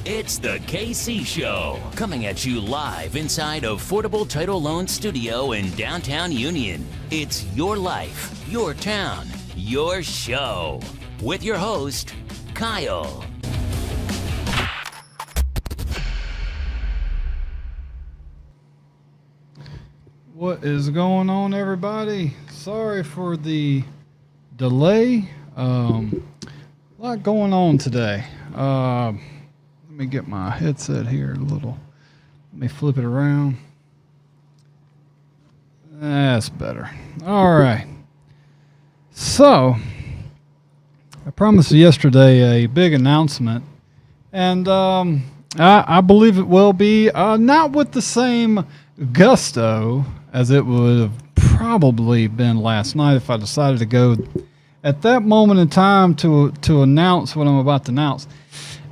It's the KC Show, coming at you live inside Affordable Title Loan Studio in downtown Union. It's your life, your town, your show. With your host, Kyle. What is going on, everybody? Sorry for the delay. A lot going on today. Let me get my headset here a little. Let me flip it around. That's better. All right. So, I promised yesterday a big announcement, and I believe it will be not with the same gusto as it would have probably been last night if I decided to go at that moment in time to announce what I'm about to announce.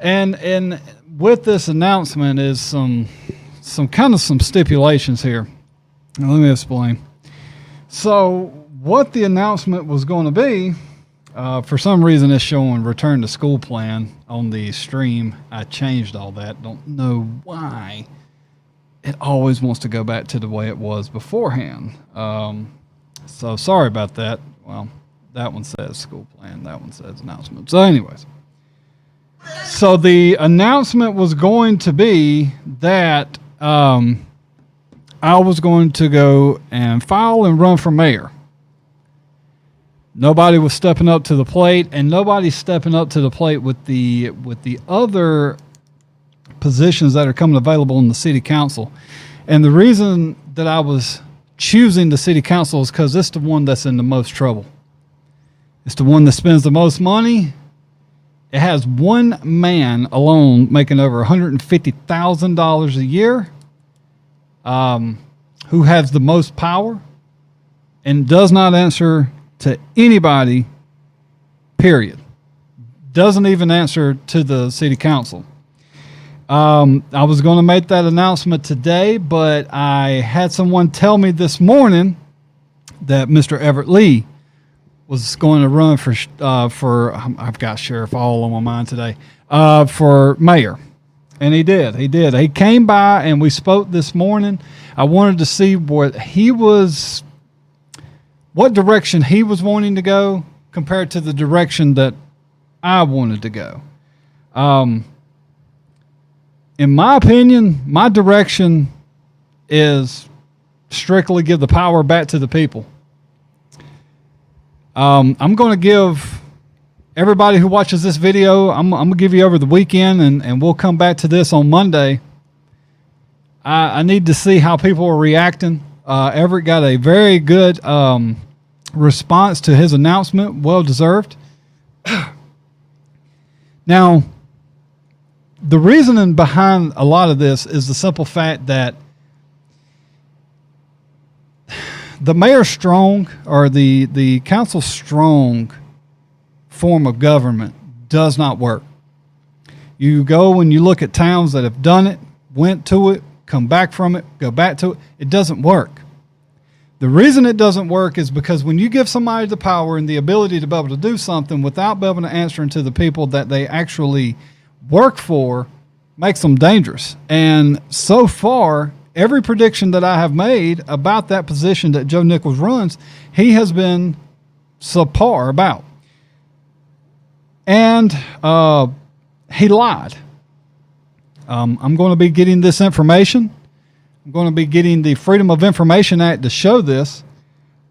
And with this announcement is some stipulations here. Now, let me explain. So what the announcement was going to be, for some reason it's showing return to school plan on the stream. I changed all that. Don't know why. It always wants to go back to the way it was beforehand. So sorry about that. Well, that one says school plan. That one says announcement. So anyways. So the announcement was going to be that I was going to go and file and run for mayor. Nobody was stepping up to the plate, and nobody's stepping up to the plate with the other positions that are coming available in the city council. And the reason that I was choosing the city council is because it's the one that's in the most trouble. It's the one that spends the most money. It has one man alone making over $150,000 a year, who has the most power and does not answer to anybody, period. Doesn't even answer to the city council. I was going to make that announcement today, but I had someone tell me this morning that Mr. Everett Lee was going to run for I've got sheriff all on my mind today, for mayor. And he did. He came by and we spoke this morning. I wanted to see what direction he was wanting to go compared to the direction that I wanted to go. In my opinion, my direction is strictly give the power back to the people. I'm going to give everybody who watches this video, I'm going to give you over the weekend, and we'll come back to this on Monday. I need to see how people are reacting. Everett got a very good response to his announcement, well deserved. Now, the reasoning behind a lot of this is the simple fact that the mayor strong, or the council strong form of government does not work. You go and you look at towns that have done it, went to it, come back from it, go back to it. It doesn't work. The reason it doesn't work is because when you give somebody the power and the ability to be able to do something without being able to answer to the people that they actually work for, makes them dangerous. And so far, every prediction that I have made about that position that Joe Nichols runs, he has been subpar about. And he lied. I'm going to be getting this information. I'm going to be getting the Freedom of Information Act to show this.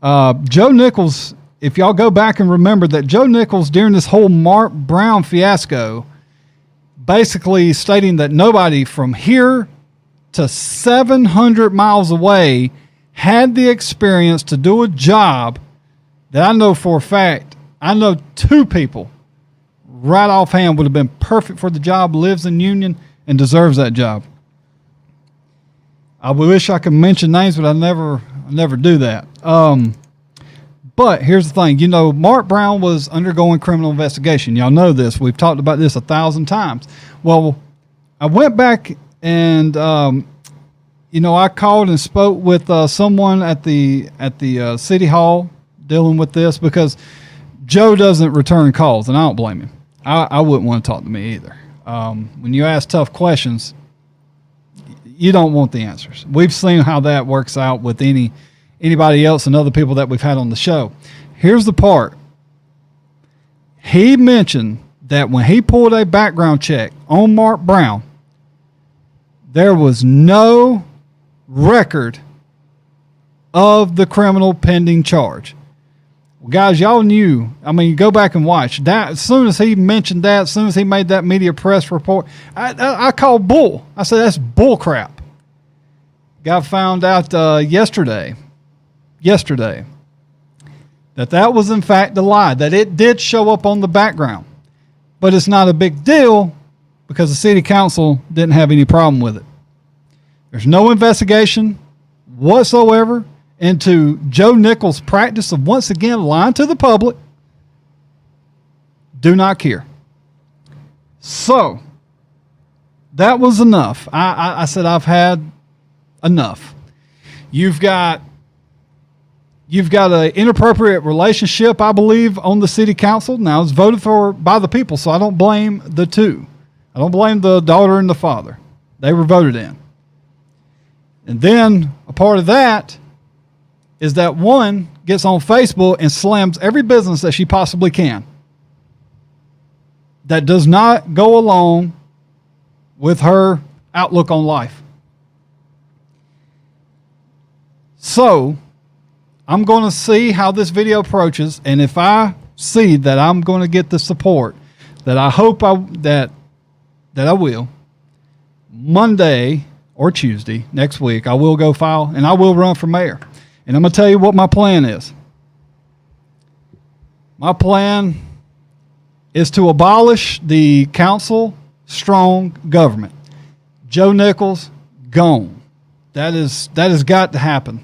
Joe Nichols, if y'all go back and remember that Joe Nichols, during this whole Mark Brown fiasco, basically stating that nobody from here to 700 miles away had the experience to do a job that I know for a fact, I know two people right offhand would have been perfect for the job, lives in Union, and deserves that job. I wish I could mention names, but I never do that. But here's the thing. You know, Mark Brown was undergoing criminal investigation. Y'all know this. We've talked about this 1,000 times. Well, I went back and, I called and spoke with someone at the city hall dealing with this, because Joe doesn't return calls, and I don't blame him. I wouldn't want to talk to me either. When you ask tough questions, you don't want the answers. We've seen how that works out with anybody else and other people that we've had on the show. Here's the part. He mentioned that when he pulled a background check on Mark Brown, there was no record of the criminal pending charge. Well, guys, y'all knew. I mean, go back and watch that. As soon as he mentioned that, as soon as he made that media press report, I called bull. I said, that's bull crap. Got found out yesterday that was in fact a lie, that it did show up on the background. But it's not a big deal because the city council didn't have any problem with it. There's no investigation whatsoever into Joe Nichols' practice of once again lying to the public. Do not care. So that was enough. I said I've had enough. You've got an inappropriate relationship, I believe, on the city council. Now, it's voted for by the people, so I don't blame the two. I don't blame the daughter and the father. They were voted in. And then a part of that is that one gets on Facebook and slams every business that she possibly can that does not go along with her outlook on life. So I'm going to see how this video approaches, and if I see that I'm going to get the support that I hope that I will, Monday or Tuesday next week, I will go file and I will run for mayor. And I'm going to tell you what my plan is. My plan is to abolish the council-strong government. Joe Nichols, gone. That has got to happen.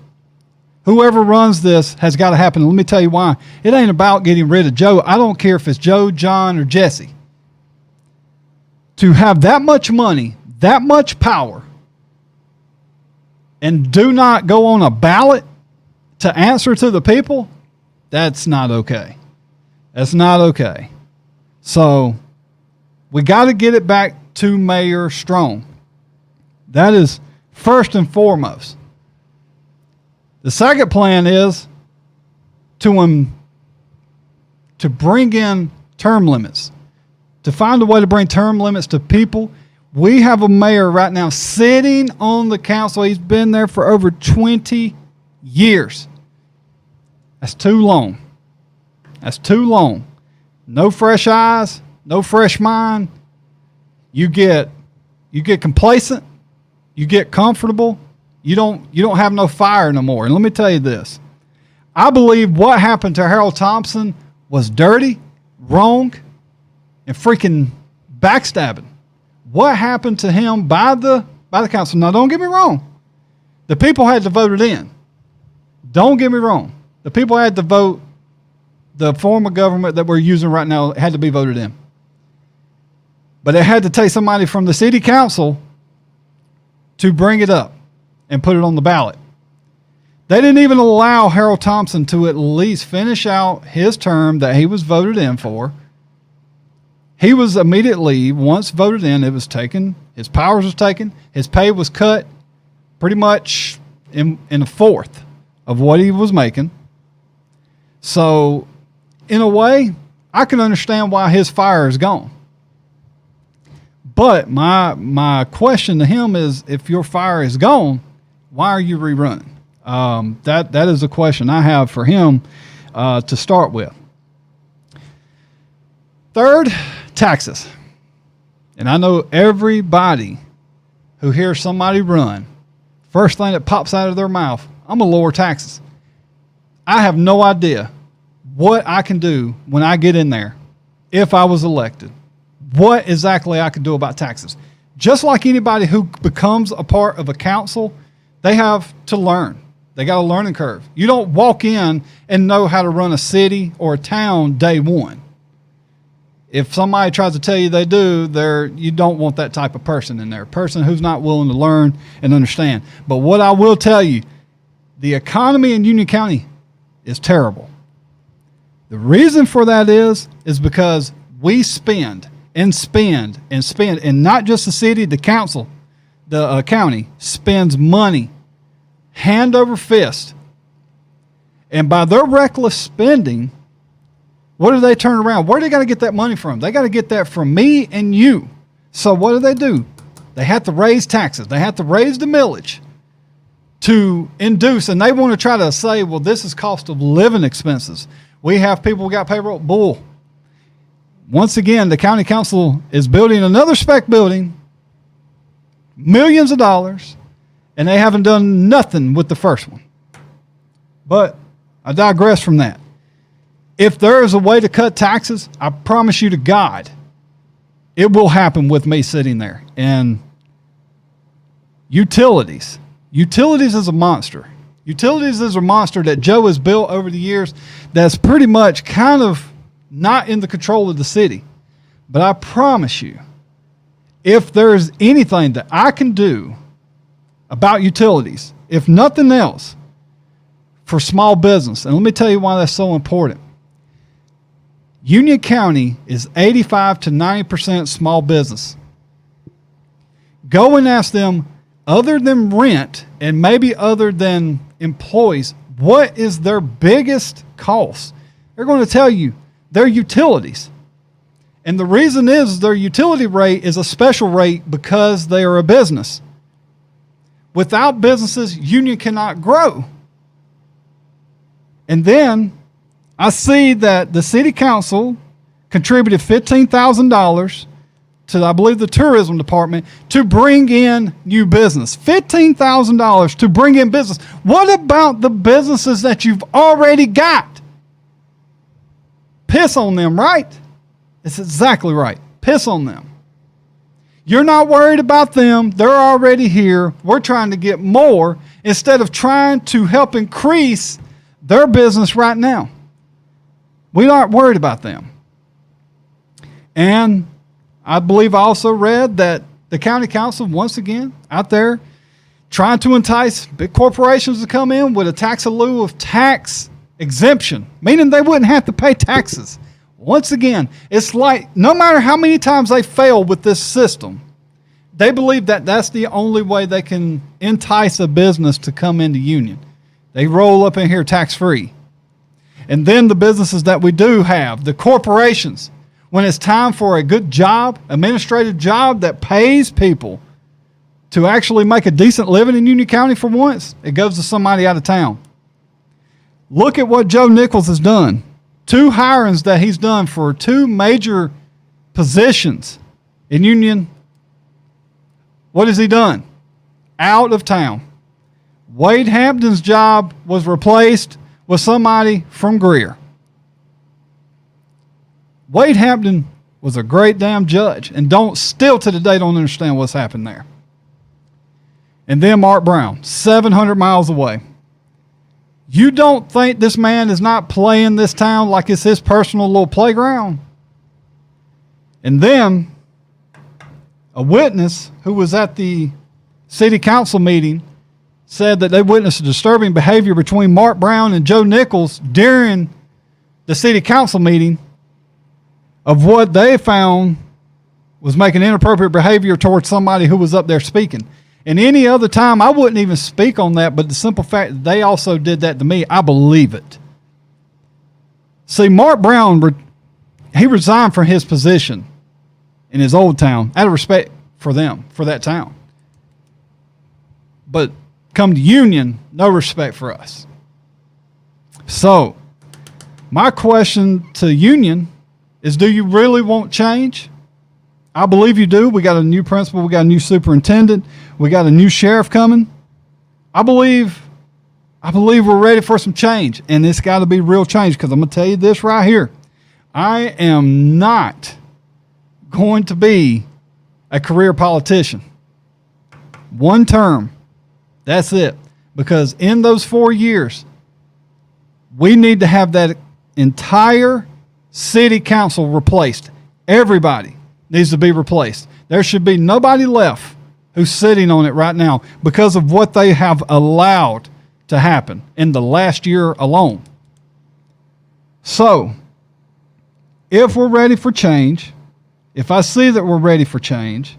Whoever runs this has got to happen. Let me tell you why. It ain't about getting rid of Joe. I don't care if it's Joe, John, or Jesse. To have that much money, that much power, and do not go on a ballot to answer to the people, that's not okay. That's not okay. So we got to get it back to Mayor Strong. That is first and foremost. The second plan is to bring in term limits, to find a way to bring term limits to people. We have a mayor right now sitting on the council. He's been there for over 20 years. That's too long. That's too long. No fresh eyes, no fresh mind. You get complacent. You get comfortable. You don't have no fire no more. And let me tell you this. I believe what happened to Harold Thompson was dirty, wrong, and freaking backstabbing. What happened to him by the council? Now, don't get me wrong. The people had to vote it in. Don't get me wrong. The people had to vote. The form of government that we're using right now had to be voted in. But it had to take somebody from the city council to bring it up and put it on the ballot. They didn't even allow Harold Thompson to at least finish out his term that he was voted in for. He was immediately, once voted in, it was taken, his powers was taken, his pay was cut pretty much in a fourth of what he was making. So, in a way, I can understand why his fire is gone. But my question to him is, if your fire is gone, why are you rerunning? That is a question I have for him to start with. Third, taxes. And I know everybody who hears somebody run, first thing that pops out of their mouth, I'm going to lower taxes. I have no idea what I can do when I get in there if I was elected. What exactly I could do about taxes. Just like anybody who becomes a part of a council, they have to learn. They got a learning curve. You don't walk in and know how to run a city or a town day one. If somebody tries to tell you they do, you don't want that type of person in there. A person who's not willing to learn and understand. But what I will tell you, the economy in Union County is terrible. The reason for that is because we spend and spend, and not just the city, the council, the county spends money hand over fist. And by their reckless spending, what do they turn around? Where do they got to get that money from? They got to get that from me and you. So what do? They have to raise taxes. They have to raise the millage to induce, and they want to try to say, well, this is cost of living expenses. We have people who got payroll. Bull. Once again, the county council is building another spec building, millions of dollars, and they haven't done nothing with the first one. But I digress from that. If there is a way to cut taxes, I promise you to God, it will happen with me sitting there. And utilities is a monster. Utilities is a monster that Joe has built over the years that's pretty much kind of not in the control of the city. But I promise you, if there's anything that I can do about utilities, if nothing else, for small business, and let me tell you why that's so important. Union County is 85 to 90% small business. Go and ask them, other than rent and maybe other than employees, what is their biggest cost? They're going to tell you their utilities. And the reason is their utility rate is a special rate because they are a business. Without businesses, Union cannot grow. And then I see that the city council contributed $15,000 to, I believe, the tourism department to bring in new business. $15,000 to bring in business. What about the businesses that you've already got? Piss on them, right? It's exactly right. Piss on them. You're not worried about them. They're already here. We're trying to get more instead of trying to help increase their business right now. We aren't worried about them. And I believe I also read that the county council, once again, out there trying to entice big corporations to come in with a tax in lieu of tax exemption, meaning they wouldn't have to pay taxes. Once again, it's like no matter how many times they fail with this system, they believe that that's the only way they can entice a business to come into Union. They roll up in here tax-free. And then the businesses that we do have, the corporations, when it's time for a good job, administrative job that pays people to actually make a decent living in Union County for once, it goes to somebody out of town. Look at what Joe Nichols has done. 2 hirings that he's done for 2 major positions in Union. What has he done? Out of town. Wade Hampton's job was replaced with somebody from Greer. Wade Hampton was a great damn judge and still to the day don't understand what's happened there. And then Mark Brown, 700 miles away. You don't think this man is not playing this town like it's his personal little playground? And then a witness who was at the city council meeting said that they witnessed disturbing behavior between Mark Brown and Joe Nichols during the city council meeting of what they found was making inappropriate behavior towards somebody who was up there speaking. And any other time, I wouldn't even speak on that, but the simple fact that they also did that to me, I believe it. See, Mark Brown, he resigned from his position in his old town out of respect for them, for that town. But come to Union, no respect for us. So, my question to Union is, do you really want change? I believe you do. We got a new principal. We got a new superintendent. We got a new sheriff coming. I believe we're ready for some change, and it's got to be real change, because I'm going to tell you this right here. I am not going to be a career politician. 1 term. That's it. Because in those 4 years, we need to have that entire city council replaced. Everybody needs to be replaced. There should be nobody left who's sitting on it right now because of what they have allowed to happen in the last year alone. So, if we're ready for change, if I see that we're ready for change,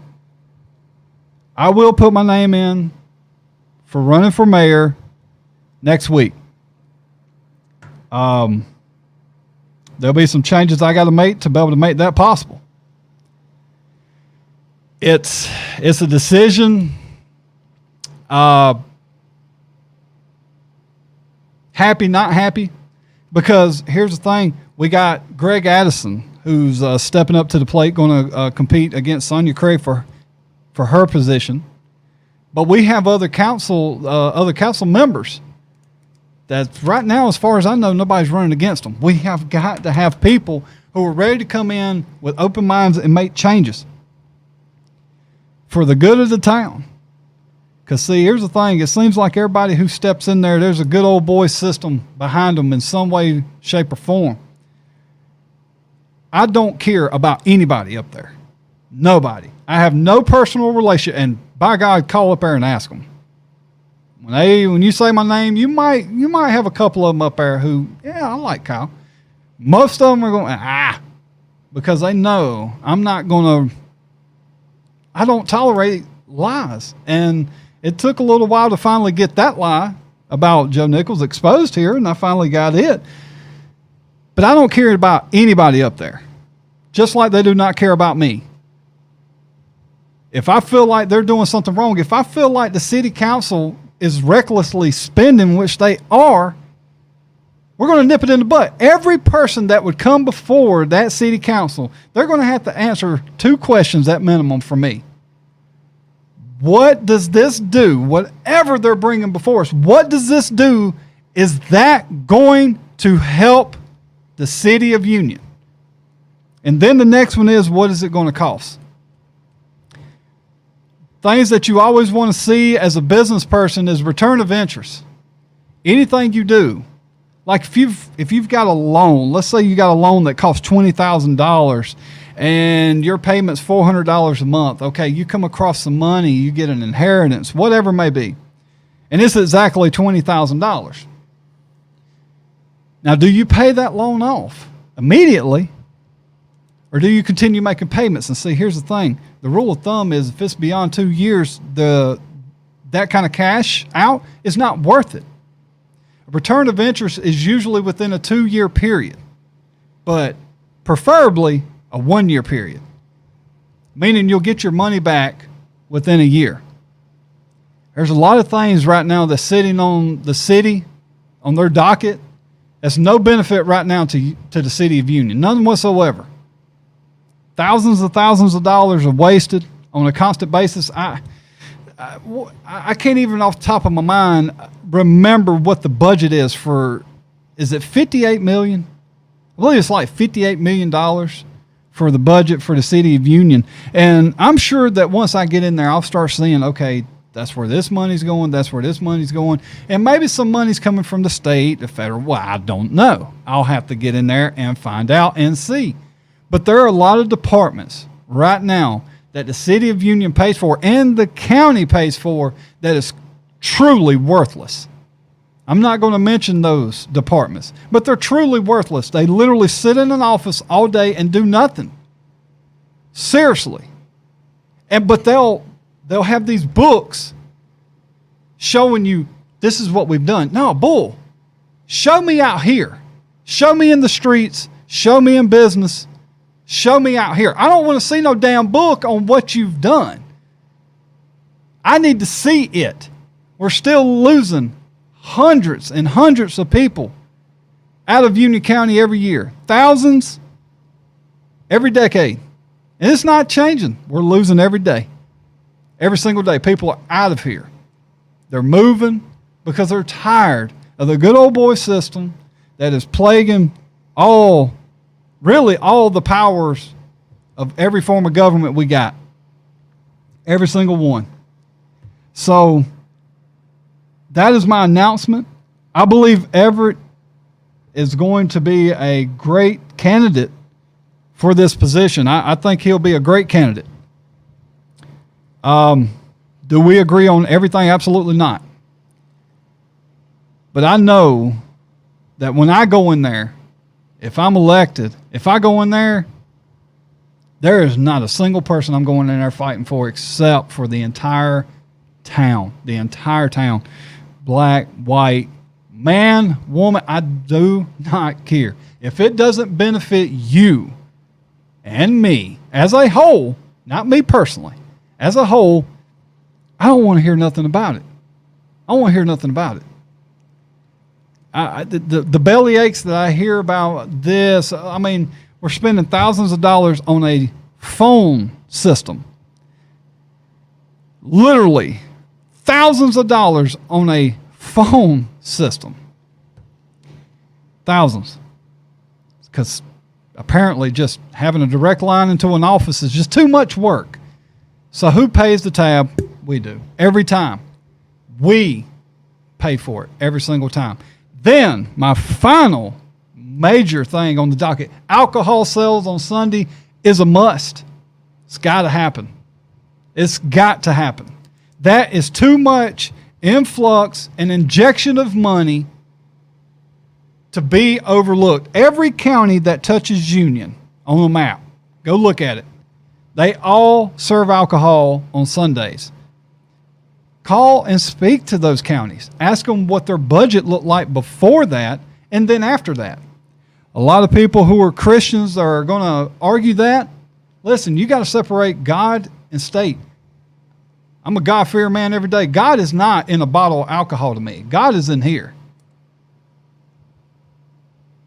I will put my name in for running for mayor next week. There'll be some changes I got to make to be able to make that possible. It's a decision. Happy, not happy, because here's the thing: we got Greg Addison, who's stepping up to the plate, going to compete against Sonia Craig for her position. But we have other council members that right now, as far as I know, nobody's running against them. We have got to have people who are ready to come in with open minds and make changes for the good of the town. Because, see, here's the thing. It seems like everybody who steps in there, there's a good old boy system behind them in some way, shape, or form. I don't care about anybody up there. Nobody. I have no personal relationship. And by God, call up there and ask them. When you say my name, you might have a couple of them up there who, yeah, I like Kyle. Most of them are going, because they know I don't tolerate lies. And it took a little while to finally get that lie about Joe Nichols exposed here, and I finally got it. But I don't care about anybody up there, just like they do not care about me. If I feel like they're doing something wrong, if I feel like the city council is recklessly spending, which they are, we're going to nip it in the butt. Every person that would come before that city council, they're going to have to answer 2 questions at minimum for me. What does this do? Whatever they're bringing before us, what does this do? Is that going to help the city of Union? And then the next one is, what is it going to cost? Things that you always want to see as a business person is return of interest. Anything you do, like if you've got a loan, let's say you got a loan that costs $20,000 and your payment's $400 a month. Okay, you come across some money, you get an inheritance, whatever it may be, and it's exactly $20,000. Now, do you pay that loan off immediately, or do you continue making payments? And see, here's the thing. The rule of thumb is if it's beyond 2 years, that kind of cash out is not worth it. A return of interest is usually within a 2-year period, but preferably a 1-year period, meaning you'll get your money back within a year. There's a lot of things right now that's sitting on the city, on their docket, that's no benefit right now to the city of Union, none whatsoever. Thousands of dollars are wasted on a constant basis. I can't even off the top of my mind remember what the budget is for. Is it $58 million? I believe it's like $58 million for the budget for the city of Union. And I'm sure that once I get in there, I'll start seeing, okay, that's where this money's going, that's where this money's going. And maybe some money's coming from the state, the federal. Well, I don't know. I'll have to get in there and find out and see. But there are a lot of departments right now that the city of Union pays for and the county pays for that is truly worthless. I'm not going to mention those departments, but they're truly worthless. They literally sit in an office all day and do nothing. Seriously. But they'll have these books showing you this is what we've done. No, bull. Show me out here. Show me in the streets. Show me in business. Show me out here. I don't want to see no damn book on what you've done. I need to see it. We're still losing hundreds and hundreds of people out of Union County every year. Thousands every decade. And it's not changing. We're losing every day. Every single day. People are out of here. They're moving because they're tired of the good old boy system that is plaguing really all the powers of every form of government we got. Every single one. So that is my announcement. I believe Everett is going to be a great candidate for this position. I think he'll be a great candidate. Do we agree on everything? Absolutely not. But I know that when I go in there, if I'm elected, if I go in there, There is not a single person I'm going in there fighting for except for the entire town. The entire town. Black, white, man, woman, I do not care. If it doesn't benefit you and me as a whole, not me personally, as a whole, I don't want to hear nothing about it. I don't want to hear nothing about it. The belly aches that I hear about this, I mean, we're spending thousands of dollars on a phone system. Literally, thousands of dollars on a phone system. Thousands. Because apparently just having a direct line into an office is just too much work. So who pays the tab? We do. Every time. We pay for it every single time. Then my final major thing on the docket, alcohol sales on Sunday is a must. It's got to happen. It's got to happen. That is too much influx and injection of money to be overlooked. Every county that touches Union on the map, go look at it. They all serve alcohol on Sundays. Call and speak to those counties. Ask them what their budget looked like before that and then after that. A lot of people who are Christians are going to argue that. Listen, you got to separate God and state. I'm a God-fearing man every day. God is not in a bottle of alcohol to me. God is in here.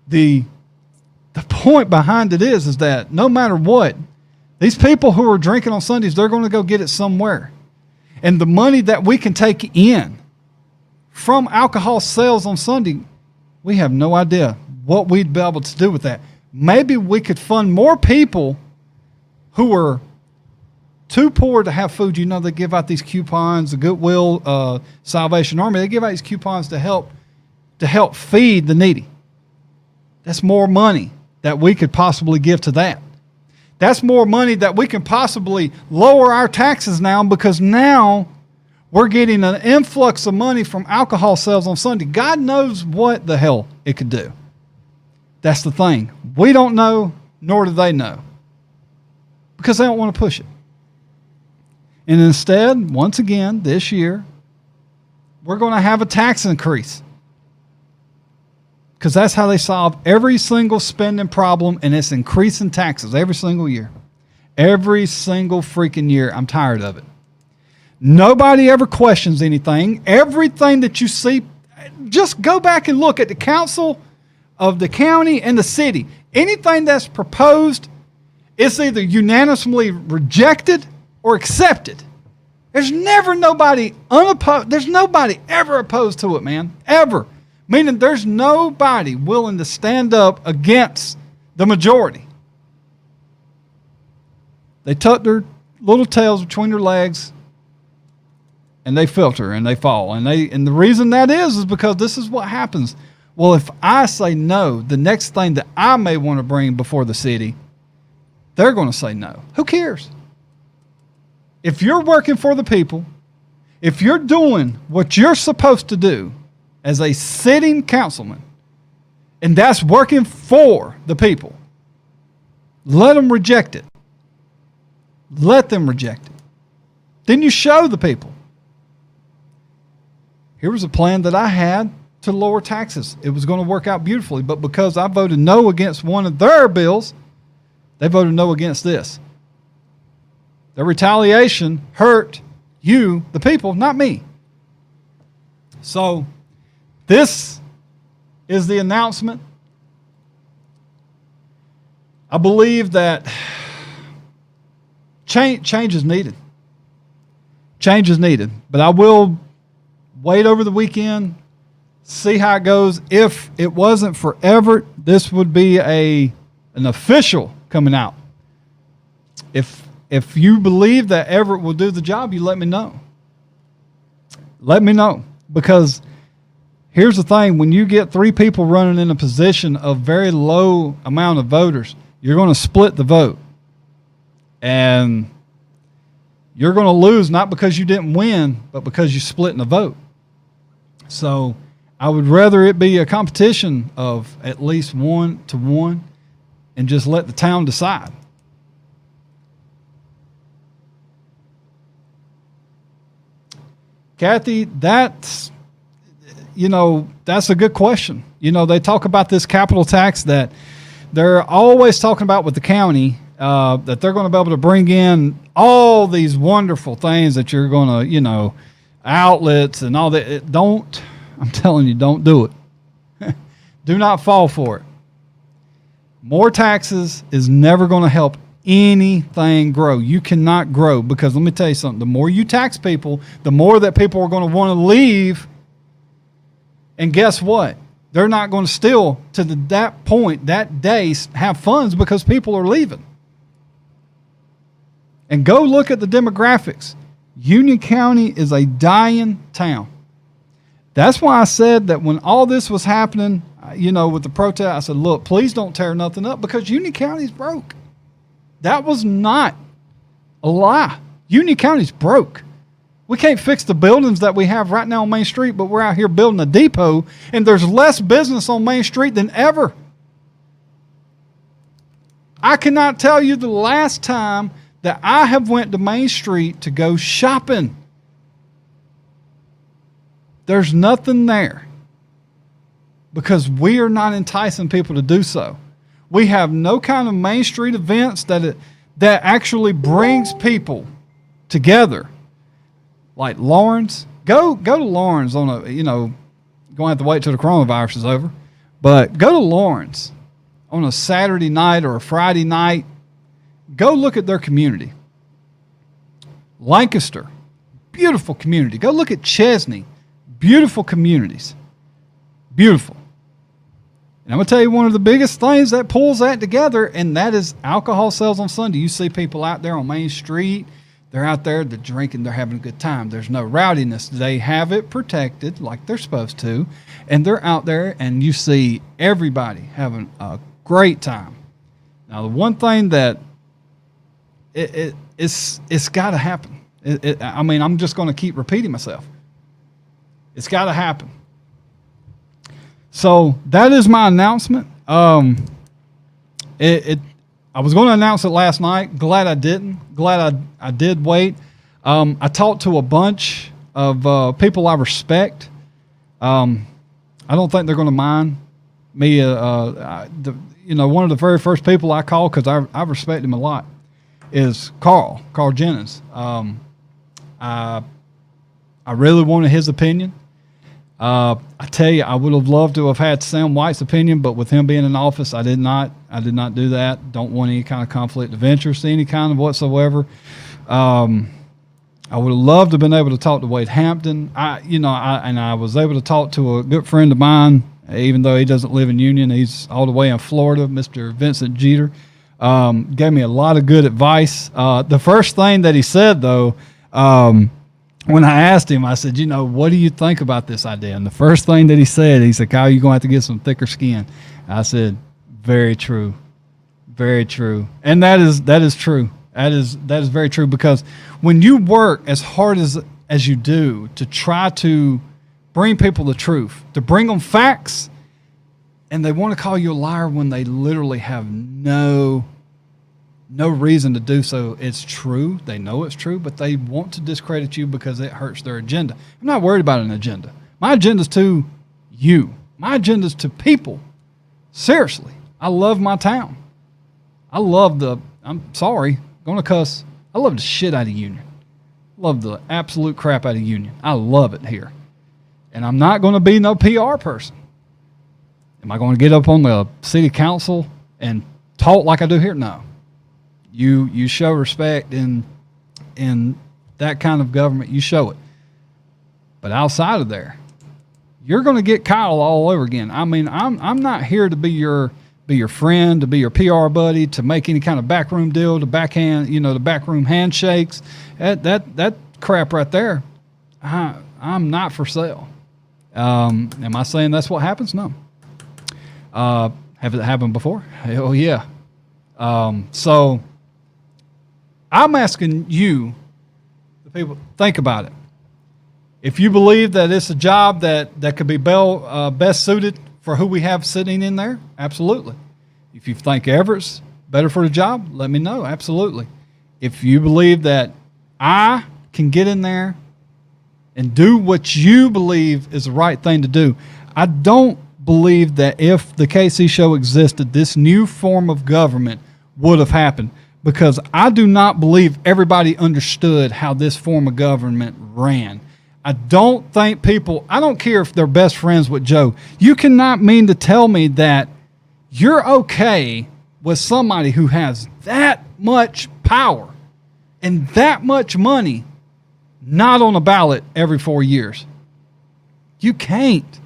The point behind it is that no matter what, these people who are drinking on Sundays, they're going to go get it somewhere. And the money that we can take in from alcohol sales on Sunday, we have no idea what we'd be able to do with that. Maybe we could fund more people who are too poor to have food. You know, they give out these coupons, the Goodwill, Salvation Army, they give out these coupons to help feed the needy. That's more money that we could possibly give to that. That's more money that we can possibly lower our taxes now, because now we're getting an influx of money from alcohol sales on Sunday. God knows what the hell it could do. That's the thing. We don't know, nor do they know, because they don't want to push it. And instead, once again, this year, we're going to have a tax increase, because that's how they solve every single spending problem, and it's increasing taxes every single year. Every single freaking year. I'm tired of it. Nobody ever questions anything. Everything that you see, just go back and look at the council of the county and the city. Anything that's proposed is either unanimously rejected or accepted. There's never nobody unopposed. There's nobody ever opposed to it, man. Ever. Meaning there's nobody willing to stand up against the majority. They tuck their little tails between their legs and they filter and they fall. And the reason that is because this is what happens. Well, if I say no, the next thing that I may want to bring before the city, they're going to say no. Who cares? If you're working for the people, if you're doing what you're supposed to do as a sitting councilman, and that's working for the people, let them reject it. Let them reject it. Then you show the people. Here was a plan that I had to lower taxes. It was going to work out beautifully, but because I voted no against one of their bills, they voted no against this. The retaliation hurt you, the people, not me. So this is the announcement. I believe that change is needed. Change is needed. But I will wait over the weekend, see how it goes. If it wasn't for Everett, this would be an official coming out. If you believe that Everett will do the job, you let me know. Let me know. Because here's the thing. When you get three people running in a position of very low amount of voters, you're going to split the vote. And you're going to lose not because you didn't win, but because you split in the vote. So I would rather it be a competition of at least 1-1 and just let the town decide. Kathy, that's a good question. They talk about this capital tax that they're always talking about with the county, that they're going to be able to bring in all these wonderful things that you're going to, outlets and all that. I'm telling you, don't do it. Do not fall for it. More taxes is never going to help anything grow. You cannot grow because let me tell you something. The more you tax people, the more that people are going to want to leave. And guess what? They're not going to still, to that point, that day, have funds because people are leaving. And go look at the demographics. Union County is a dying town. That's why I said that when all this was happening, with the protest, I said, look, please don't tear nothing up because Union County's broke. That was not a lie. Union County's broke. We can't fix the buildings that we have right now on Main Street, but we're out here building a depot, and there's less business on Main Street than ever. I cannot tell you the last time that I have went to Main Street to go shopping. There's nothing there because we are not enticing people to do so. We have no kind of Main Street events that actually brings people together. Like Lawrence, go to Lawrence on going to have to wait till the coronavirus is over. But go to Lawrence on a Saturday night or a Friday night. Go look at their community. Lancaster, beautiful community. Go look at Chesney, beautiful communities. Beautiful. And I'm going to tell you one of the biggest things that pulls that together, and that is alcohol sales on Sunday. You see people out there on Main Street. They're out there, they're drinking, they're having a good time. There's no rowdiness. They have it protected like they're supposed to. And they're out there, and you see everybody having a great time. Now, the one thing that it's got to happen. I'm just going to keep repeating myself. It's got to happen. So that is my announcement. I was going to announce it last night. Glad I didn't. Glad I did wait. I talked to a bunch of people I respect. I don't think they're going to mind me. One of the very first people I called, because I respect him a lot, is Carl Jennings. I really wanted his opinion. I tell you, I would have loved to have had Sam White's opinion, but with him being in office, I did not do that. Don't want any kind of conflict of interest, any kind of whatsoever. I would have loved to have been able to talk to Wade Hampton. I was able to talk to a good friend of mine, even though he doesn't live in Union. He's all the way in Florida, Mr. Vincent Jeter. Gave me a lot of good advice. The first thing that he said, though, when I asked him, I said, what do you think about this idea? And the first thing that he said, Kyle, you're going to have to get some thicker skin. I said, very true. Very true. And that is true. That is very true, because when you work as hard as you do to try to bring people the truth, to bring them facts, and they want to call you a liar when they literally have no reason to do so. It's true. They know it's true, but they want to discredit you because it hurts their agenda. I'm not worried about an agenda. My agenda's to you. My agenda's to people. Seriously. I love my town. I'm sorry, going to cuss. I love the shit out of Union. Love the absolute crap out of Union. I love it here. And I'm not going to be no PR person. Am I going to get up on the city council and talk like I do here? No. You show respect in that kind of government. You show it. But outside of there, you're going to get Kyle all over again. I'm not here to be your friend, to be your PR buddy, to make any kind of backroom deal, to backhand, the backroom handshakes. That crap right there. I'm not for sale. Am I saying that's what happens? No. Have it happened before? Hell yeah. So I'm asking you, the people, think about it. If you believe that it's a job that could be best suited for who we have sitting in there, absolutely. If you think Everett's better for the job, let me know. Absolutely. If you believe that I can get in there and do what you believe is the right thing to do. I don't believe that if the KC Show existed, this new form of government would have happened, because I do not believe everybody understood how this form of government ran. I don't think people, I don't care if they're best friends with Joe. You cannot mean to tell me that you're okay with somebody who has that much power and that much money not on a ballot every 4 years. You can't.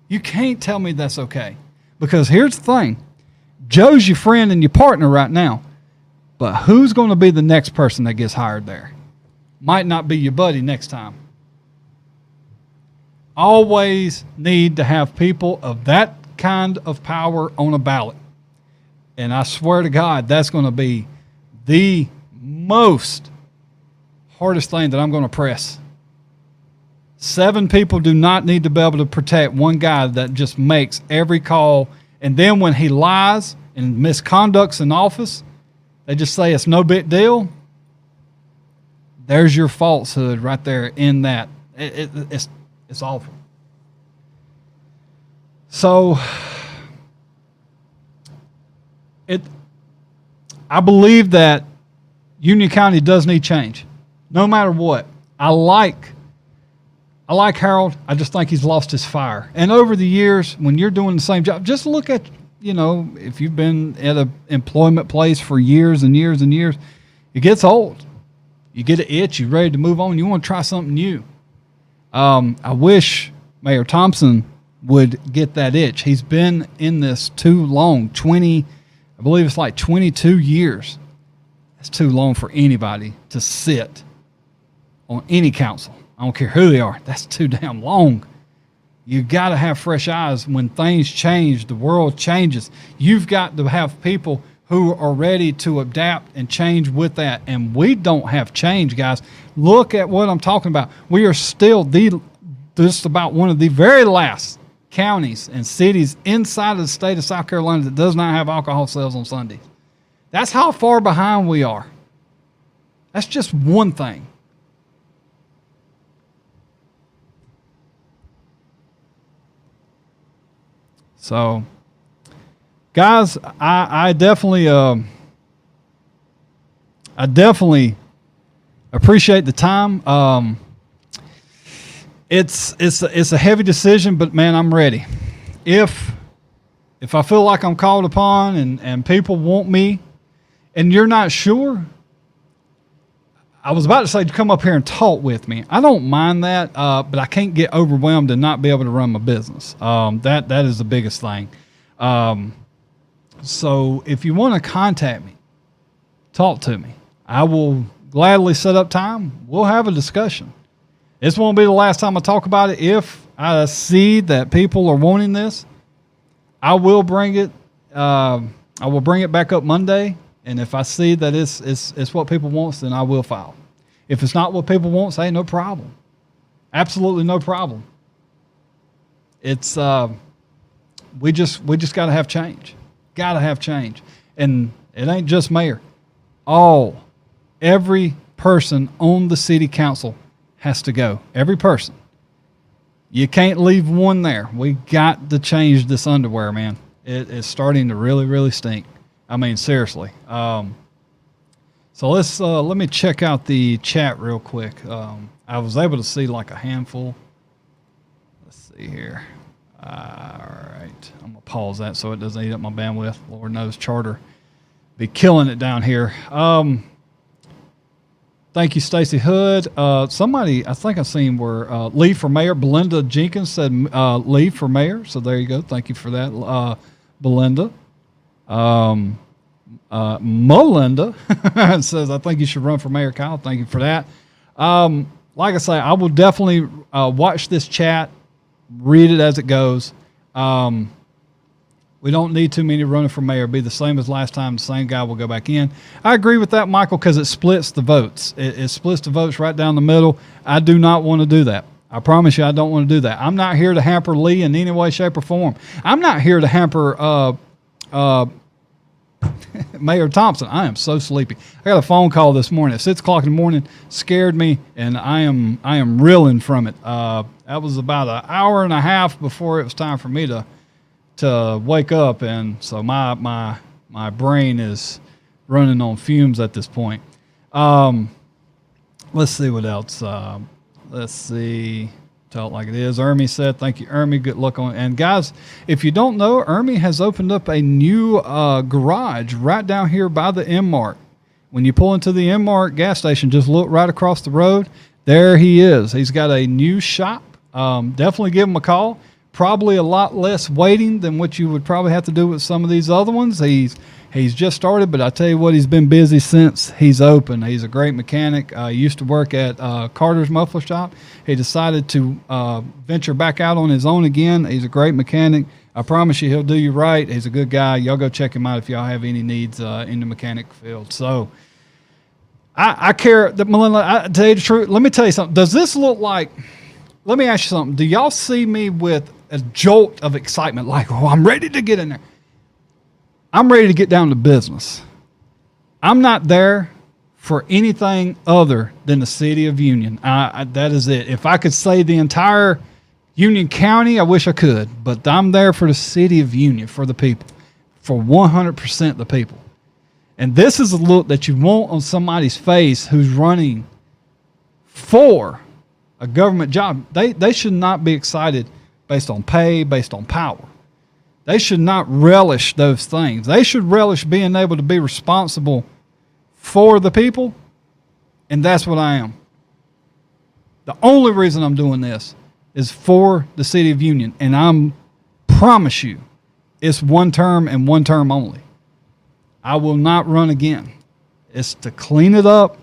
You can't tell me that's okay. Because here's the thing. Joe's your friend and your partner right now. But who's going to be the next person that gets hired there? Might not be your buddy next time. Always need to have people of that kind of power on a ballot. And I swear to God, that's going to be the most hardest thing that I'm going to press. 7 people do not need to be able to protect one guy that just makes every call. And then when he lies and misconducts in office, they just say it's no big deal. There's your falsehood right there in that. It's awful. So I believe that Union County does need change, no matter what. I like Harold. I just think he's lost his fire. And over the years, when you're doing the same job, just look at, if you've been at an employment place for years and years and years, it gets old. You get an itch, you're ready to move on, you want to try something new. I wish Mayor Thompson would get that itch. He's been in this too long, I believe it's like 22 years. That's too long for anybody to sit on any council. I don't care who they are. That's too damn long. You got to have fresh eyes. When things change, the world changes. You've got to have people who are ready to adapt and change with that. And we don't have change, guys. Look at what I'm talking about. We are still just about one of the very last counties and cities inside of the state of South Carolina that does not have alcohol sales on Sundays. That's how far behind we are. That's just one thing. So, guys, I definitely appreciate the time. It's a heavy decision, but man, I'm ready. If I feel like I'm called upon and people want me, and you're not sure, I was about to say come up here and talk with me. I don't mind that, but I can't get overwhelmed and not be able to run my business. That is the biggest thing. So if you want to contact me, talk to me. I will gladly set up time. We'll have a discussion. This won't be the last time I talk about it. If I see that people are wanting this, I will bring it. I will bring it back up Monday. And if I see that it's what people want, then I will file. If it's not what people want, hey, no problem. Absolutely no problem. It's we just got to have change. Got to have change. And it ain't just mayor. Every person on the city council has to go. Every person. You can't leave one there. We got to change this underwear, man. It's starting to really, really stink. I mean, seriously. So let me check out the chat real quick. I was able to see like a handful. Let's see here. All right. I'm going to pause that so it doesn't eat up my bandwidth. Lord knows Charter be killing it down here. Thank you, Stacy Hood. Somebody, I think I've seen where Lee for mayor. Belinda Jenkins said Lee for mayor. So there you go. Thank you for that, Belinda. Melinda says, I think you should run for mayor, Kyle. Thank you for that. Like I say, I will definitely watch this chat, read it as it goes. We don't need too many running for mayor. Be the same as last time. The same guy will go back in. I agree with that, Michael, because it splits the votes. It splits the votes right down the middle. I do not want to do that. I promise you I don't want to do that. I'm not here to hamper Lee in any way, shape, or form. I'm not here to hamper Mayor Thompson, I am so sleepy. I got a phone call this morning at 6 o'clock in the morning, scared me, and I am reeling from it. That was about an hour and a half before it was time for me to wake up, and so my brain is running on fumes at this point. Let's see what else. Let's see. Tell it like it is. Ermi said, thank you, Ermi. Good luck on it. And guys, if you don't know, Ermi has opened up a new garage right down here by the M-Mart. When you pull into the M-Mart gas station, just look right across the road. There he is. He's got a new shop. Definitely give him a call. Probably a lot less waiting than what you would probably have to do with some of these other ones. He's just started, but I tell you what, he's been busy since he's open. He's a great mechanic. Used to work at Carter's Muffler Shop. He decided to venture back out on his own again. He's a great mechanic. I promise you he'll do you right. He's a good guy. Y'all go check him out if y'all have any needs in the mechanic field. So I care that Melinda, I tell you the truth. Let me tell you something. Does this look like, let me ask you something. Do y'all see me with a jolt of excitement? Like, oh, I'm ready to get in there. I'm ready to get down to business. I'm not there for anything other than the city of Union. That is it. If I could say the entire Union County, I wish I could. But I'm there for the city of Union, for the people, for 100% the people. And this is a look that you want on somebody's face who's running for a government job. They should not be excited based on pay, based on power. They should not relish those things. They should relish being able to be responsible for the people, and that's what I am. The only reason I'm doing this is for the city of Union, and I promise you it's one term and one term only. I will not run again. It's to clean it up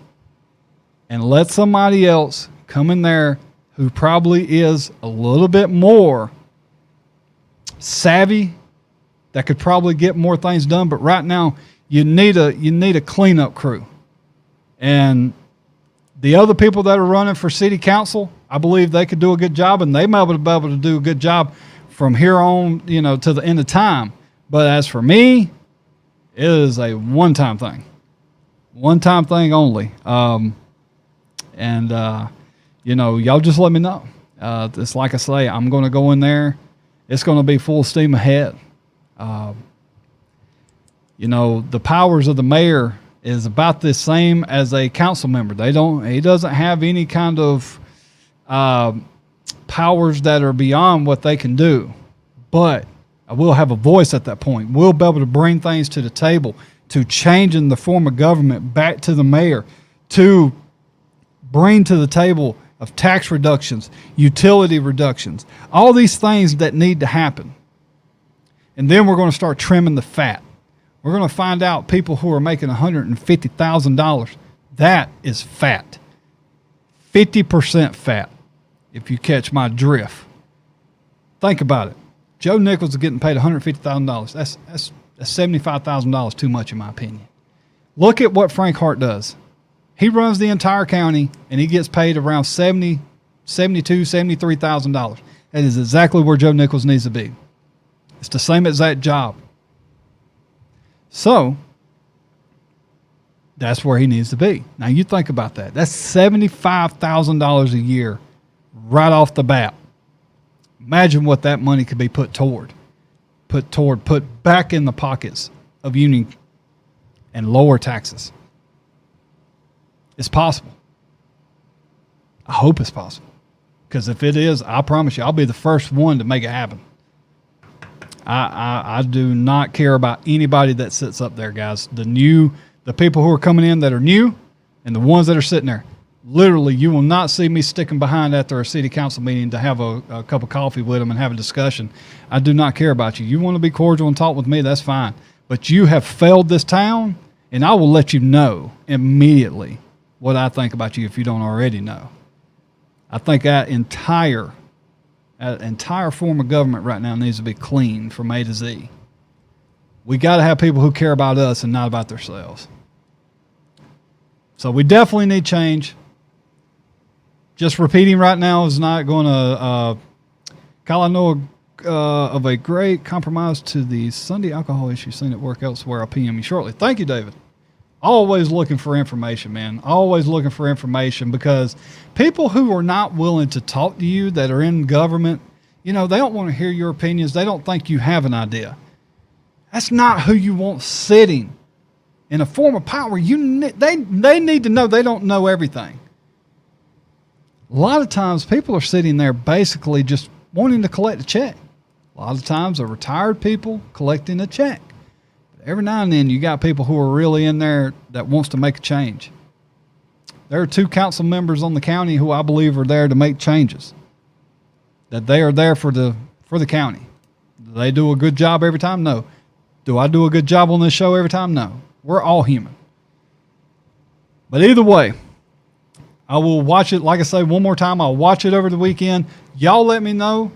and let somebody else come in there who probably is a little bit more savvy, that could probably get more things done. But right now you need a cleanup crew. And the other people that are running for city council, I believe they could do a good job, and they might be able to do a good job from here on, to the end of time. But as for me, it is a one-time thing only. Y'all just let me know. It's like I say, I'm going to go in there. It's going to be full steam ahead. The powers of the mayor is about the same as a council member. He doesn't have any kind of powers that are beyond what they can do. But I will have a voice at that point. We'll be able to bring things to the table, to changing the form of government back to the mayor, to bring to the table of tax reductions, utility reductions, all these things that need to happen. And then we're going to start trimming the fat. We're going to find out people who are making $150,000. That is fat. 50% fat, if you catch my drift. Think about it. Joe Nichols is getting paid $150,000. That's $75,000 too much, in my opinion. Look at what Frank Hart does. He runs the entire county, and he gets paid around $72,000, $73,000. That is exactly where Joe Nichols needs to be. It's the same exact job. So that's where he needs to be. Now you think about that. That's $75,000 a year right off the bat. Imagine what that money could be put back in the pockets of Union and lower taxes. It's possible. I hope it's possible. Because if it is, I promise you, I'll be the first one to make it happen. I do not care about anybody that sits up there, guys. The people who are coming in that are new and the ones that are sitting there. Literally, you will not see me sticking behind after a city council meeting to have a cup of coffee with them and have a discussion. I do not care about you. You want to be cordial and talk with me, that's fine. But you have failed this town, and I will let you know immediately what I think about you if you don't already know. I think that entire form of government right now needs to be clean from A to Z. We got to have people who care about us and not about themselves. So we definitely need change. Just repeating right now is not going to. Kyle, I know of a great compromise to the Sunday alcohol issue seen at work elsewhere. I'll PM you shortly. Thank you, David. Always looking for information, man. Always looking for information, because people who are not willing to talk to you, that are in government, they don't want to hear your opinions. They don't think you have an idea. That's not who you want sitting in a form of power. They need to know they don't know everything. A lot of times people are sitting there basically just wanting to collect a check. A lot of times they're retired people collecting a check. But every now and then you got people who are really in there that wants to make a change. There are 2 council members on the county who I believe are there to make changes. That they are there for the county. Do they do a good job every time? No. Do I do a good job on this show every time? No. We're all human. But either way, I will watch it. Like I say, one more time, I'll watch it over the weekend. Y'all let me know.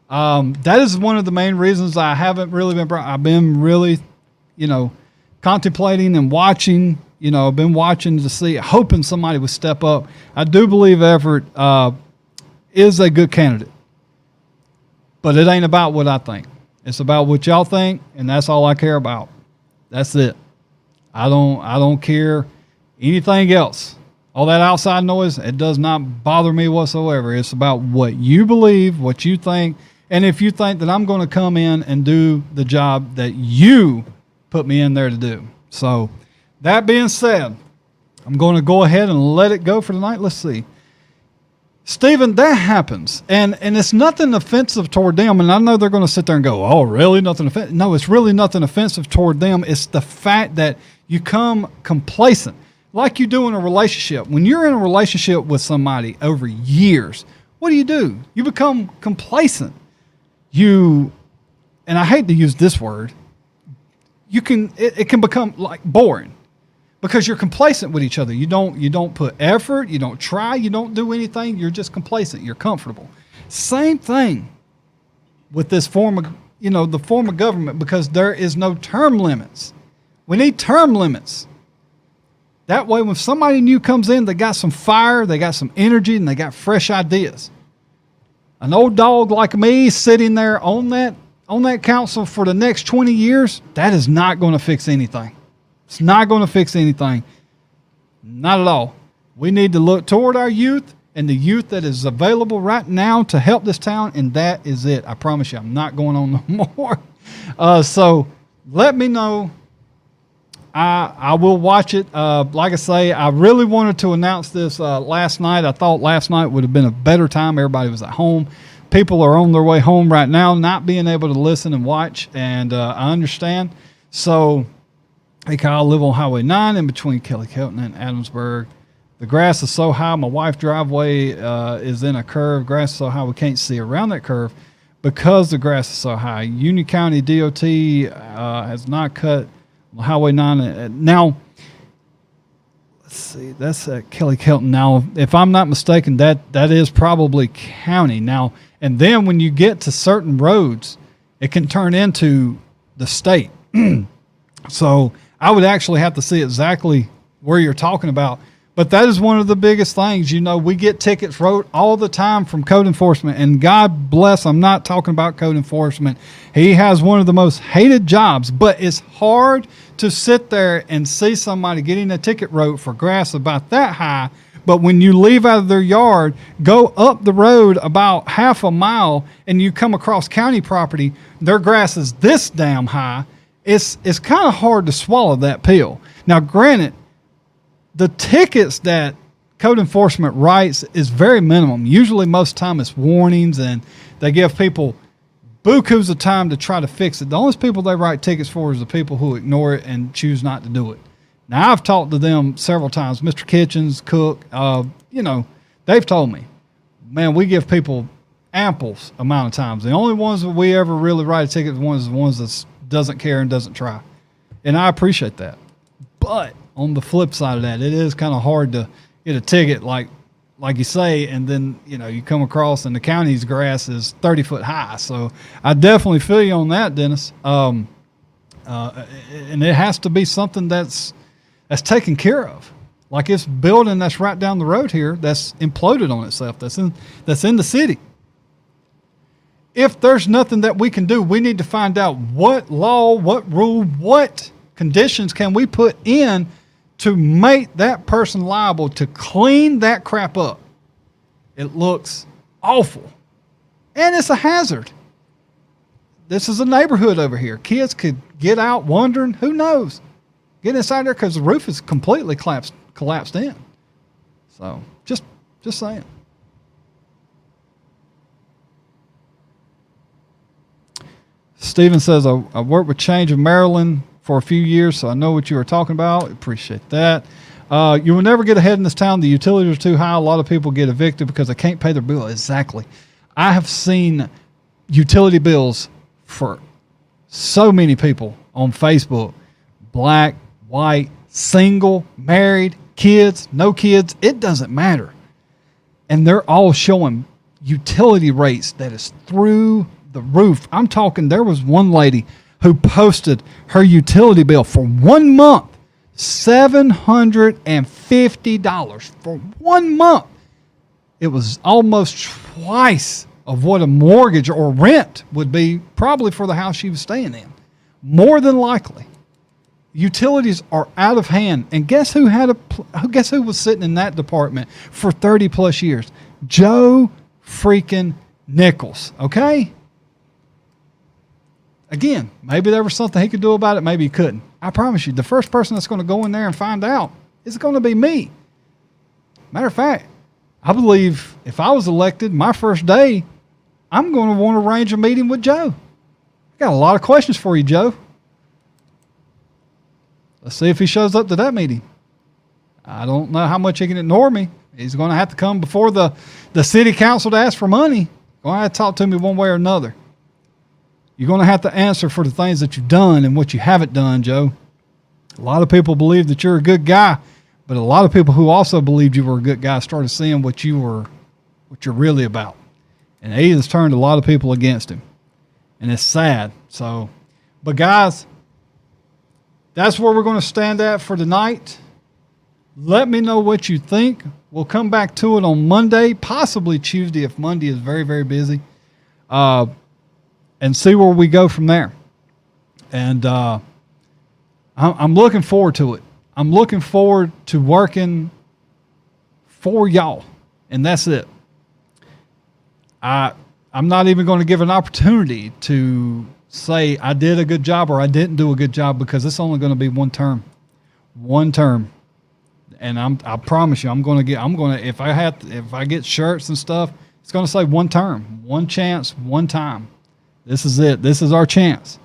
That is one of the main reasons I haven't really been. I've been really, contemplating and watching. I've been watching to see, hoping somebody would step up. I do believe Everett is a good candidate, but it ain't about what I think. It's about what y'all think, and that's all I care about. That's it. I don't care anything else. All that outside noise, it does not bother me whatsoever. It's about what you believe, what you think, and if you think that I'm going to come in and do the job that you put me in there to do. So, that being said, I'm going to go ahead and let it go for tonight. Let's see. Stephen, that happens, and it's nothing offensive toward them, and I know they're going to sit there and go, oh, really? Nothing offensive? No, it's really nothing offensive toward them. It's the fact that you come complacent, like you do in a relationship. When you're in a relationship with somebody over years, what do? You become complacent. And I hate to use this word, it can become like boring. Because you're complacent with each other. You don't put effort. You don't try. You don't do anything. You're just complacent. You're comfortable. Same thing with this form of, the form of government, because there is no term limits. We need term limits. That way, when somebody new comes in, they got some fire, they got some energy, and they got fresh ideas. An old dog like me sitting there on that council for the next 20 years, that is not going to fix anything. It's not going to fix anything. Not at all. We need to look toward our youth and the youth that is available right now to help this town, and that is it. I promise you, I'm not going on no more. So let me know. I will watch it. Like I say, I really wanted to announce this last night. I thought last night would have been a better time. Everybody was at home. People are on their way home right now, not being able to listen and watch, and I understand. So, hey, Kyle, I live on Highway 9 in between Kelly Kelton and Adamsburg. The grass is so high. My wife's driveway is in a curve. Grass is so high we can't see around that curve because the grass is so high. Union County DOT has not cut Highway 9. Now, let's see. That's at Kelly Kelton. Now, if I'm not mistaken, that is probably county. Now, and then when you get to certain roads, it can turn into the state. So I would actually have to see exactly where you're talking about. But that is one of the biggest things. We get tickets wrote all the time from code enforcement. And God bless, I'm not talking about code enforcement. He has one of the most hated jobs. But it's hard to sit there and see somebody getting a ticket wrote for grass about that high. But when you leave out of their yard, go up the road about half a mile, and you come across county property, their grass is this damn high. It's kind of hard to swallow that pill. Now, granted, the tickets that code enforcement writes is very minimum. Usually, most time it's warnings, and they give people bukus of time to try to fix it. The only people they write tickets for is the people who ignore it and choose not to do it. Now, I've talked to them several times. Mr. Kitchens, Cook, they've told me, man, we give people ample amount of times. The only ones that we ever really write a ticket for is the ones that doesn't care and doesn't try. And I appreciate that. But on the flip side of that, it is kind of hard to get a ticket like you say, and then, you come across and the county's grass is 30 foot high. So I definitely feel you on that, Dennis. And it has to be something that's taken care of. Like this building that's right down the road here that's imploded on itself. That's in the city. if there's nothing that we can do, we need to find out what law, what rule, what conditions can we put in to make that person liable to clean that crap up. It looks awful. And it's a hazard. This is a neighborhood over here. Kids could get out wandering. Who knows? Get inside there because the roof is completely collapsed in. So just saying. Steven says, I worked with Change of Maryland for a few years, so I know what you were talking about. Appreciate that. You will never get ahead in this town. The utilities are too high. A lot of people get evicted because they can't pay their bill. Exactly. I have seen utility bills for so many people on Facebook. Black, white, single, married, kids, no kids. It doesn't matter. And they're all showing utility rates that is through the roof. I'm talking, there was one lady who posted her utility bill for 1 month, $750 for 1 month. It was almost twice of what a mortgage or rent would be probably for the house she was staying in. More than likely. Utilities are out of hand. And guess who was sitting in that department for 30 plus years? Joe freaking Nichols. Okay? Again, maybe there was something he could do about it. Maybe he couldn't. I promise you, the first person that's going to go in there and find out is going to be me. Matter of fact, I believe if I was elected my first day, I'm going to want to arrange a meeting with Joe. I got a lot of questions for you, Joe. Let's see if he shows up to that meeting. I don't know how much he can ignore me. He's going to have to come before the city council to ask for money. Going to have to talk to me one way or another. You're going to have to answer for the things that you've done and what you haven't done, Joe. A lot of people believe that you're a good guy, but a lot of people who also believed you were a good guy started seeing what you're really about. And he has turned a lot of people against him. And it's sad. So, but guys, that's where we're going to stand at for tonight. Let me know what you think. We'll come back to it on Monday, possibly Tuesday if Monday is very, very busy. And see where we go from there. And I'm looking forward to it. I'm looking forward to working for y'all. And that's it. I'm not even going to give an opportunity to say I did a good job or I didn't do a good job because it's only going to be one term. One term. And I promise you, if I get shirts and stuff, it's going to say one term, one chance, one time. This is it. This is our chance.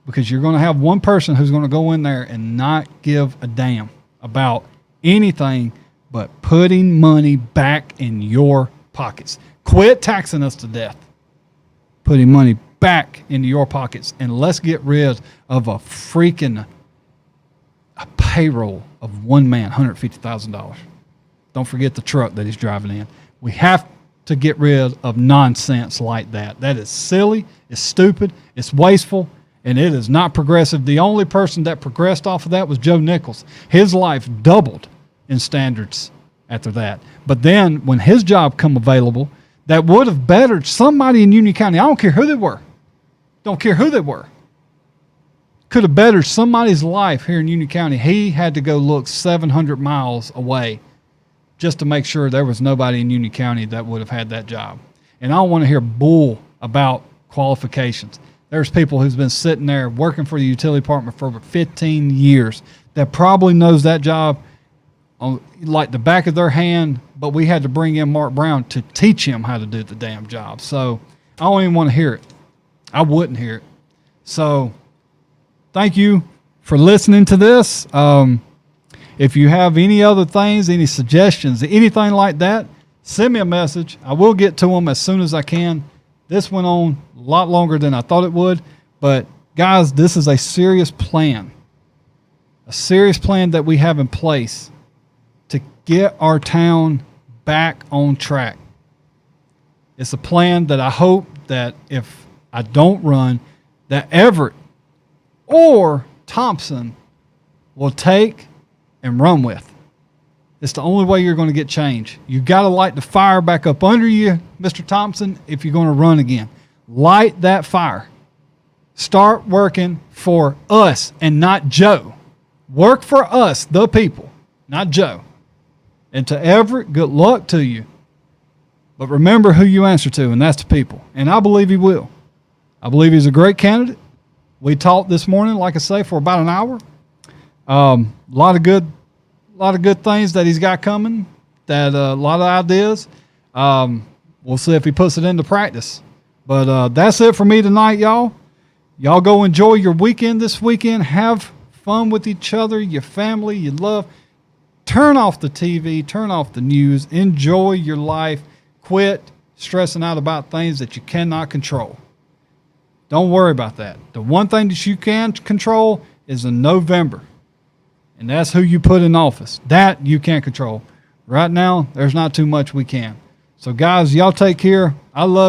Because you're going to have one person who's going to go in there and not give a damn about anything but putting money back in your pockets. Quit taxing us to death. Putting money back into your pockets. And let's get rid of a payroll of one man, $150,000. Don't forget the truck that he's driving in. We have to get rid of nonsense like that. That is silly, it's stupid, it's wasteful, and it is not progressive. The only person that progressed off of that was Joe Nichols. His life doubled in standards after that. But then when his job come available, that would have bettered somebody in Union County. I don't care who they were. Don't care who they were. Could have bettered somebody's life here in Union County. He had to go look 700 miles away just to make sure there was nobody in Union County that would have had that job. And I don't want to hear bull about qualifications. There's people who's been sitting there working for the utility department for over 15 years that probably knows that job on like the back of their hand, but we had to bring in Mark Brown to teach him how to do the damn job. So I don't even want to hear it. I wouldn't hear it. So thank you for listening to this. If you have any other things, any suggestions, anything like that, send me a message. I will get to them as soon as I can. This went on a lot longer than I thought it would. But, guys, this is a serious plan. A serious plan that we have in place to get our town back on track. It's a plan that I hope that if I don't run, that Everett or Thompson will take and run with. It's the only way you're going to get change. You got to light the fire back up under you, Mr. Thompson, if you're going to run again. Light that fire. Start working for us and not Joe. Work for us, the people, not Joe. And to Everett, good luck to you. But remember who you answer to, and that's the people. And I believe he will. I believe he's a great candidate. We talked this morning, like I say, for about an hour. A lot of good things that he's got coming. A lot of ideas. We'll see if he puts it into practice. But that's it for me tonight, y'all. Y'all go enjoy your weekend this weekend. Have fun with each other, your family, your love. Turn off the TV. Turn off the news. Enjoy your life. Quit stressing out about things that you cannot control. Don't worry about that. The one thing that you can control is in November. And that's who you put in office. That you can't control. Right now, there's not too much we can. So, guys, y'all take care. I love you.